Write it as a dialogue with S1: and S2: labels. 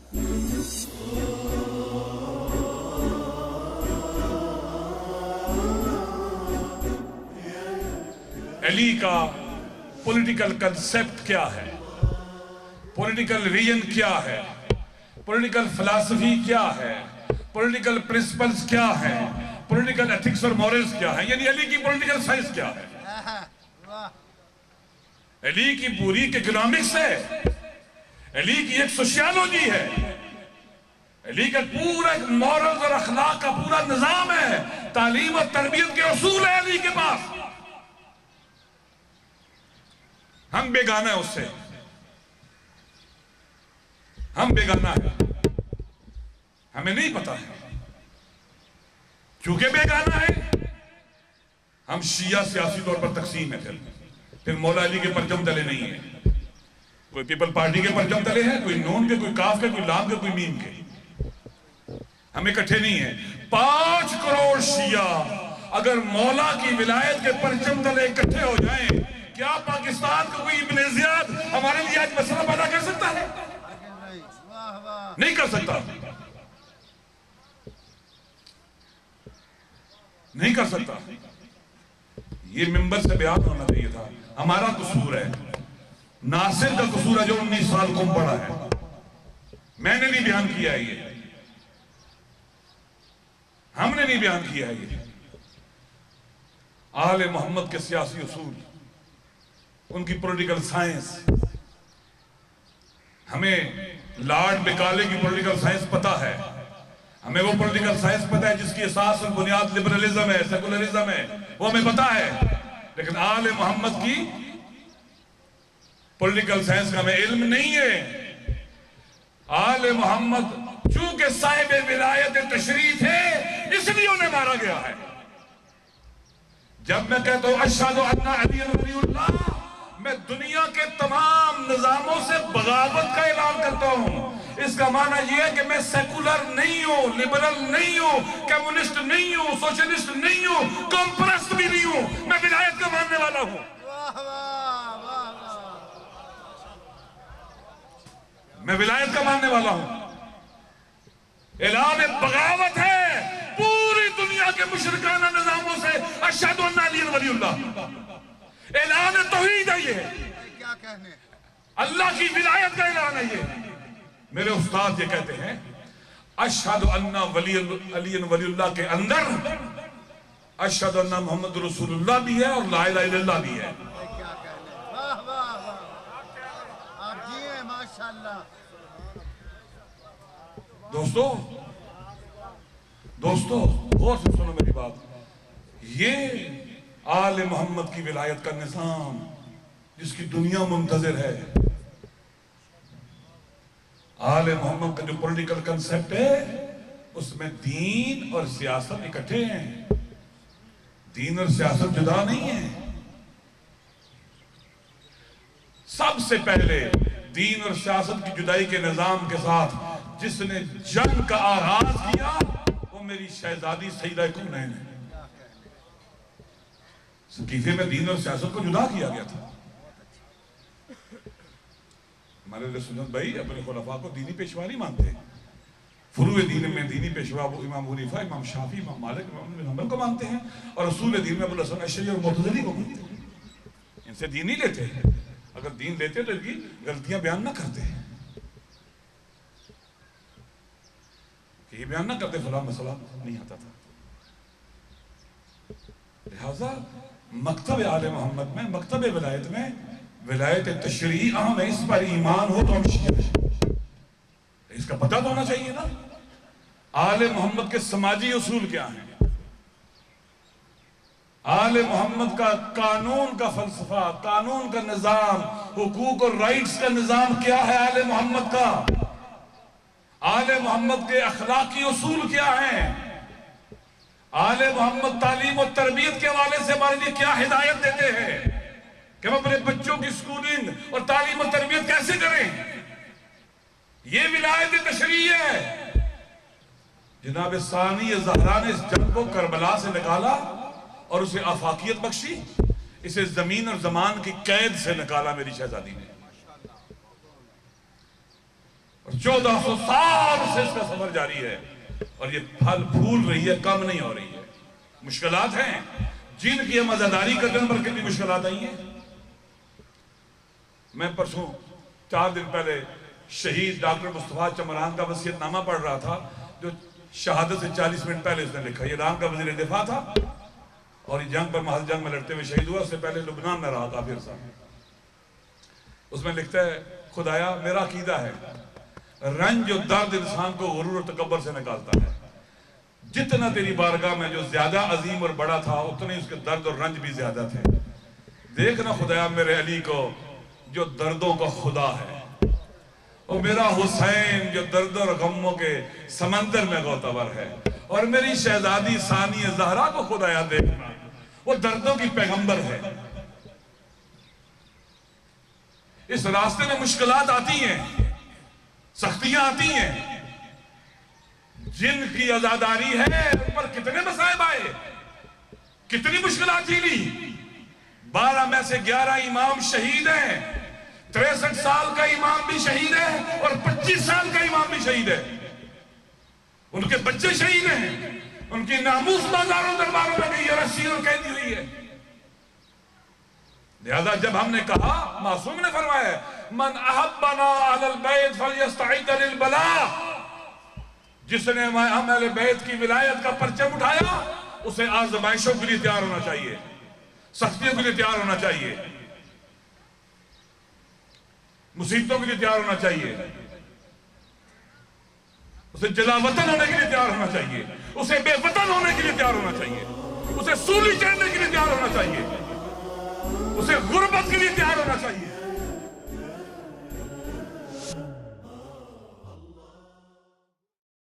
S1: علی کا political concept کیا ہے، پولیٹیکل ویژن کیا ہے، پولیٹیکل فلسفی کیا ہے، پولیٹیکل پرنسپلز کیا ہے، پولیٹیکل ایتھکس اور مورلز کیا ہے، یعنی علی کی پولیٹیکل سائنس کیا ہے۔ علی کی پوری اکنامکس ہے، علی کی ایک سوشیالوجی ہے، علی کا پورا ایک مورلز اور اخلاق کا پورا نظام ہے، تعلیم اور تربیت کے اصول ہے علی کے پاس۔ ہم بیگانہ ہیں اس سے، ہم بیگانہ ہیں، ہمیں نہیں پتا ہے، کیونکہ بیگانہ ہے ہم شیعہ سیاسی طور پر تقسیم ہے، پھر مولا علی کے پرچم تلے نہیں ہیں، کوئی پیپل پارٹی کے پرچم تلے ہیں، کوئی نون کے، کوئی کاف کے، کوئی لام کے، کوئی میم کے، ہم اکٹھے نہیں ہیں۔ 5 کروڑ شیعہ اگر مولا کی ولایت کے پرچم تلے اکٹھے ہو جائیں، کیا پاکستان کو کوئی ابن زیاد ہمارے لیے آج مسئلہ پیدا کر سکتا ہے؟ نہیں کر سکتا، نہیں کر سکتا۔ یہ ممبر سے بیان ہونا چاہیے تھا، ہمارا قصور ہے، ناصر کا قصور ہے جو 19 سال کم پڑا ہے، میں نے نہیں بیان کیا ہے، یہ ہم نے نہیں بیان کیا ہے۔ یہ آل محمد کے سیاسی اصول، ان کی پولیٹیکل سائنس، ہمیں لارڈ بیکالے کی پولیٹیکل سائنس پتا ہے، ہمیں وہ پولیٹیکل سائنس پتا ہے جس کی اساس اور بنیاد لبرلزم ہے، سیکولرزم ہے، وہ ہمیں پتا ہے، لیکن آل محمد کی پولیٹیکل سائنس کا ہمیں علم نہیں ہے۔ آل محمد چونکہ صاحب ولایت تشریف ہے اس لیے انہیں مارا گیا ہے۔ جب میں کہتا ہوں اشہد ان علی ولی اللہ، میں دنیا کے تمام نظاموں سے بغاوت کا اعلان کرتا ہوں۔ اس کا معنی یہ ہے کہ میں سیکولر نہیں ہوں، لبرل نہیں ہوں، کمیونسٹ نہیں ہوں، سوشلسٹ نہیں ہوں، کمپرسٹ بھی نہیں ہوں، میں ولایت کا ماننے والا ہوں۔ میں ولایت کا ماننے والا ہوں۔ اعلان بغاوت ہے پوری دنیا کے مشرکانہ نظاموں سے، اشہد ان علی ولی اللہ، اعلان توحید ہے، یہ اللہ کی ولایت کا اعلان ہے۔ یہ میرے استاد یہ کہتے ہیں اشہد ان علی ولی اللہ کے اندر اشہد ان محمد رسول اللہ بھی ہے اور لا الہ الا اللہ بھی ہے۔ دوستو غور سے سنو میری بات، یہ آل محمد کی ولایت کا نظام جس کی دنیا منتظر ہے، آل محمد کا جو پولیٹیکل کنسیپٹ ہے اس میں دین اور سیاست اکٹھے ہیں، دین اور سیاست جدا نہیں ہیں۔ سب سے پہلے دین اور سیاست کی جدائی کے نظام کے ساتھ جس نے جنگ کا آغاز کیا وہ میری شہزادی سیدہ کونین ہے۔ سقیفے میں دین اور سیاست کو جدا کیا گیا تھا۔ ہمارے سنت بھائی اپنے خلفاء کو دینی پیشوا نہیں مانتے، فروع دین میں دینی پیشوا وہ امام حنیفہ، امام شافعی، امام مالک، امام بن حنبل کو مانتے ہیں، اور اصول دین میں ابو الحسن اشعری اور معتزلی کو مانتے ہیں۔ ان سے دین نہیں لیتے، اگر دین لیتے تو ان کی غلطیاں بیان نہ کرتے، کہ یہ بیان نہ کرتے فلاں مسئلہ نہیں آتا تھا۔ لہذا مکتب آل محمد میں، مکتب ولایت میں ولایت تشریع اہم ہے، اس پر ایمان ہو تو ہم شیعہ ہیں، اس کا پتہ تو ہونا چاہیے نا۔ آل محمد کے سماجی اصول کیا ہیں، آل محمد کا قانون کا فلسفہ، قانون کا نظام، حقوق اور رائٹس کا نظام کیا ہے آل محمد کا، آل محمد کے اخلاقی اصول کیا ہیں، آل محمد تعلیم و تربیت کے حوالے سے ہمارے لیے کیا ہدایت دیتے ہیں کہ ہم اپنے بچوں کی سکولنگ اور تعلیم و تربیت کیسے کریں۔ یہ ولایت تشریع ہے۔ جناب ثانی زہرا نے اس جنگ کو کربلا سے نکالا اور اسے آفاقیت بخشی، اسے زمین اور زمان کی قید سے نکالا میری شہزادی نے۔ اور 1400 سال سے اس کا سفر جاری ہے، اور یہ پھل پھول رہی ہے، کم نہیں ہو رہی ہے۔ مشکلات ہیں جن کی ہم عزاداری کرنے پر کتنی مشکلات آئی ہیں۔ میں پرسوں 4 دن پہلے شہید ڈاکٹر مصطفیٰ چمران کا وصیت نامہ پڑھ رہا تھا، جو شہادت سے 40 منٹ پہلے اس نے لکھا۔ یہ ایران کا وزیر دفاع تھا اور یہ جنگ پر محل جنگ میں لڑتے ہوئے شہید ہوا، اس سے پہلے لبنان میں رہا کافی عرصہ۔ اس میں لکھتا ہے، خدایا میرا عقیدہ ہے رنج و درد انسان کو غرور و تکبر سے نکالتا ہے، جتنا تیری بارگاہ میں جو زیادہ عظیم اور بڑا تھا اتنے اس کے درد اور رنج بھی زیادہ تھے۔ دیکھنا خدایا میرے علی کو جو دردوں کا خدا ہے، اور میرا حسین جو درد اور غموں کے سمندر میں غوطہ ہے، اور میری شہزادی ثانی زہرا کو خدایا دیکھنا وہ دردوں کی پیغمبر ہے۔ اس راستے میں مشکلات آتی ہیں، سختیاں آتی ہیں، جن کی عزاداری ہے ان پر کتنے مصائب آئے، کتنی مشکلات جھیلی۔ 12 میں سے 11 امام شہید ہیں، 63 سال کا امام بھی شہید ہے اور 25 سال کا امام بھی شہید ہے۔ ان کے بچے شہید ہیں، ان کی ناموس بازاروں درباروں میں گئی ہے، رسی اور قیدی ہوئی ہے۔ لہذا جب ہم نے کہا، معصوم نے فرمایا ہے، من احبنا اہل البیت فلیستعد للبلاء، جس نے ہم اہل بیت کی ولایت کا پرچم اٹھایا اسے آزمائشوں کے لیے تیار ہونا چاہیے، سختیوں کے لیے تیار ہونا چاہیے، مصیبتوں کے لیے تیار ہونا چاہیے، اسے جلا وطن ہونے کے لیے تیار ہونا چاہیے، اسے بے وطن ہونے کے لیے تیار ہونا چاہیے، اسے سولی چڑھنے کے لیے تیار ہونا چاہیے، اسے غربت کے لیے تیار ہونا چاہیے۔